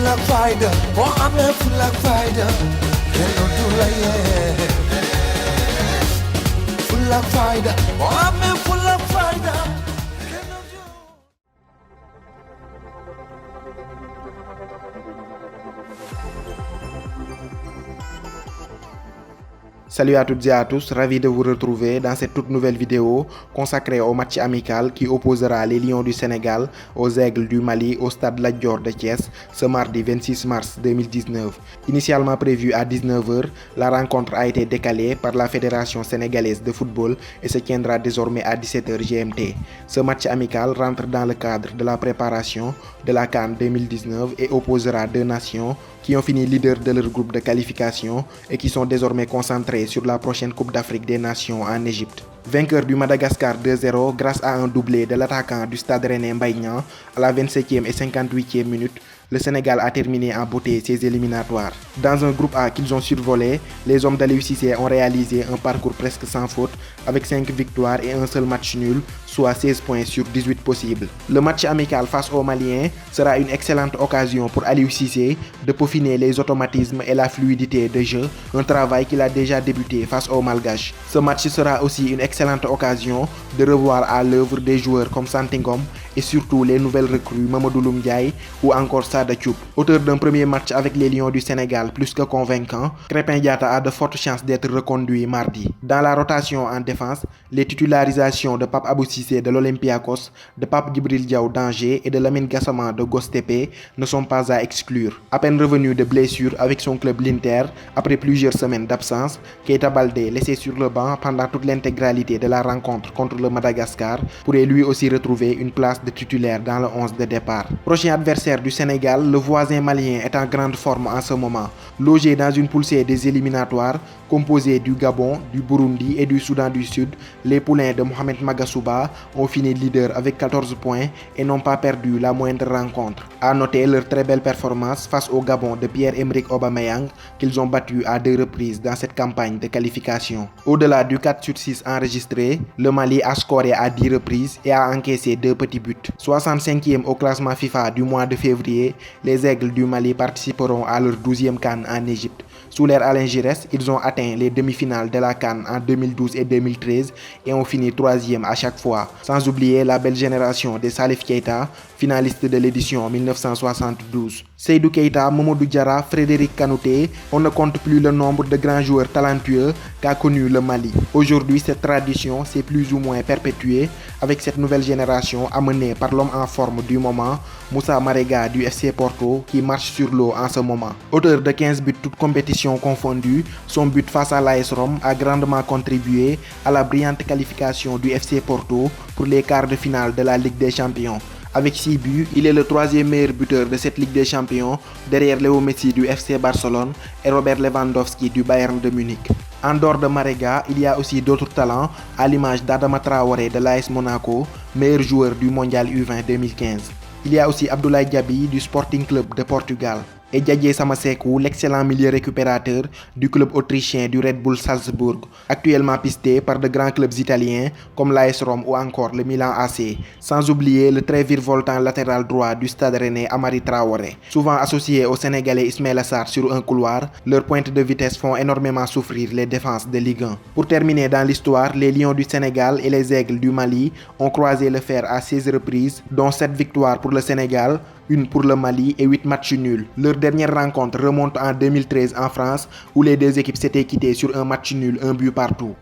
Fulla fayda, boo amee fulla fayda, kenn du la yee. Fulla fayda, boo amee fulla fayda. Salut à toutes et à tous, ravi de vous retrouver dans cette toute nouvelle vidéo consacrée au match amical qui opposera les Lions du Sénégal aux Aigles du Mali au stade Lat Dior de Thiès ce mardi 26 mars 2019. Initialement prévue à 19h, la rencontre a été décalée par la Fédération sénégalaise de football et se tiendra désormais à 17h GMT. Ce match amical rentre dans le cadre de la préparation de la CAN 2019 et opposera deux nations qui ont fini leaders de leur groupe de qualification et qui sont désormais concentrés sur la prochaine Coupe d'Afrique des Nations en Égypte. Vainqueur du Madagascar 2-0 grâce à un doublé de l'attaquant du Stade Rennais Mbaye Niang à la 27e et 58e minute, le Sénégal a terminé en beauté ses éliminatoires. Dans un groupe A qu'ils ont survolé, les hommes d'Aliou Cissé ont réalisé un parcours presque sans faute avec 5 victoires et un seul match nul, soit 16 points sur 18 possibles. Le match amical face aux Maliens sera une excellente occasion pour Aliou Cissé de peaufiner les automatismes et la fluidité de jeu, un travail qu'il a déjà débuté face aux Malgaches. Ce match sera aussi une excellente occasion de revoir à l'œuvre des joueurs comme Santé Ngom et surtout les nouvelles recrues Mamadou Loum Ndiaye ou encore Sada Thioub. Auteur d'un premier match avec les Lions du Sénégal plus que convaincant, Krépin Diatta a de fortes chances d'être reconduit mardi. Dans la rotation en défense, les titularisations de Pape Abou Cissé de l'Olympiakos, de Pape Djibril Diaw d'Angers et de Lamine Gassama de Göztepe ne sont pas à exclure. À peine revenu de blessure avec son club l'Inter, après plusieurs semaines d'absence, Keita Baldé, laissé sur le banc pendant toute l'intégralité de la rencontre contre le Madagascar, pourrait lui aussi retrouver une place de titulaire dans le 11 de départ. Prochain adversaire du Sénégal, le voisin malien est en grande forme en ce moment. Logé dans une poule C des éliminatoires, composée du Gabon, du Burundi et du Soudan du Sud, les poulains de Mohamed Magasuba ont fini leader avec 14 points et n'ont pas perdu la moindre rencontre. À noter leur très belle performance face au Gabon de Pierre-Emerick Aubameyang qu'ils ont battu à 2 reprises dans cette campagne de qualification. Au-delà du 4/6 enregistré, le Mali a scoré à 10 reprises et a encaissé 2 petits buts. 65e au classement FIFA du mois de février, les Aigles du Mali participeront à leur 12e CAN en Égypte. Sous l'ère Alain Giresse, ils ont atteint les demi-finales de la CAN en 2012 et 2013 et ont fini 3e à chaque fois. Sans oublier la belle génération de Salif Keita, finaliste de l'édition 1972. Seydou Keita, Mamadou Diarra, Frédéric Kanouté, on ne compte plus le nombre de grands joueurs talentueux qu'a connu le Mali. Aujourd'hui, cette tradition s'est plus ou moins perpétuée avec cette nouvelle génération amenée par l'homme en forme du moment, Moussa Marega du FC Porto, qui marche sur l'eau en ce moment. Auteur de 15 buts toutes compétitions confondues, son but face à l'AS Rome a grandement contribué à la brillante qualification du FC Porto pour les quarts de finale de la Ligue des Champions. Avec 6 buts, il est le 3e meilleur buteur de cette Ligue des Champions, derrière Léo Messi du FC Barcelone et Robert Lewandowski du Bayern de Munich. En dehors de Marega, il y a aussi d'autres talents, à l'image d'Adama Traoré de l'AS Monaco, meilleur joueur du Mondial U20 2015. Il y a aussi Abdoulaye Diaby du Sporting Club de Portugal. Et Diadje Samasekou, l'excellent milieu récupérateur du club autrichien du Red Bull Salzbourg, actuellement pisté par de grands clubs italiens comme l'AS Rome ou encore le Milan AC. Sans oublier le très virevoltant latéral droit du Stade Rennais Amari Traoré. Souvent associé au Sénégalais Ismaïla Sarr sur un couloir, leurs pointes de vitesse font énormément souffrir les défenses de Ligue 1. Pour terminer dans l'histoire, les Lions du Sénégal et les Aigles du Mali ont croisé le fer à 16 reprises, dont 7 victoires pour le Sénégal, 1 pour le Mali et 8 matchs nuls. Leur dernière rencontre remonte en 2013 en France où les deux équipes s'étaient quittées sur un match nul, 1 but partout.